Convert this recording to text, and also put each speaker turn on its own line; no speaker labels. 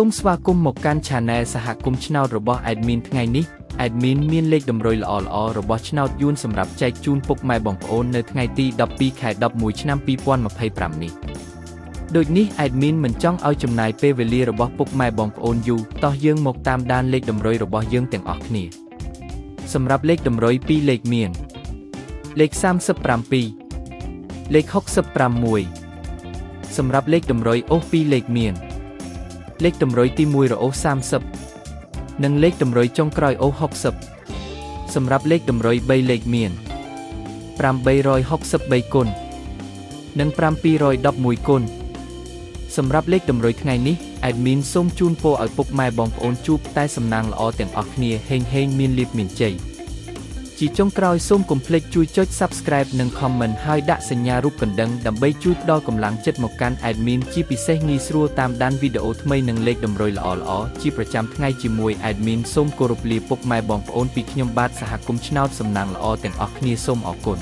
សូមស្វាគមន៍មកកាន់ Channel សហគមន៍ឆ្នោតរបស់ Admin ថ្ងៃនេះ Admin មានលេខតម្រុយល្អៗរបស់ឆ្នោតយួនសម្រាប់ចែកជូនពុកម៉ែបងប្អូននៅថ្ងៃទី12 ខែ 11 ឆ្នាំ 2025 នេះដូចនេះ Admin មិនចង់ឲ្យចំណាយពេលវេលារបស់ពុកម៉ែបងប្អូនយូរតោះយើងមកតាមដានលេខតម្រុយរបស់យើងទាំងអស់គ្នាសម្រាប់លេខតម្រុយ2លេខមានលេខ37លេខ66សម្រាប់លេខតម្រុយអូស2លេខមានលេខតម្រុយទី1រអូស30និងលេខតម្រុយចុងក្រោយអូស60សម្រាប់លេខតម្រុយ3លេខមាន863គុណនិង711គុណសម្រាប់លេខតម្រុយថ្ងៃនេះ Admin សូមជូនពរឲ្យពុកម៉ែបងប្អូនជួបតែសំណាងល្អទាំងអស់គ្នាហេងមានលាភមានជ័យជាចុងក្រោយសូមកុំភ្លេចជួយចុច Subscribe និង Comment ហើយដាក់សញ្ញារូបកណ្ដឹងដើម្បីជួយផ្ដល់កម្លាំងចិត្តមកកាន់ Admin ជាពិសេសងាយស្រួលតាមដានវីដេអូថ្មីនិងលេខតម្រុយល្អៗជាប្រចាំថ្ងៃជាមួយ Admin សូមគោរពលាពុកម៉ែបងប្អូនពីខ្ញុំបាទសហគមន៍ឆ្នោតសំណាងល្អទាំងអស់គ្នាសូមអរគុណ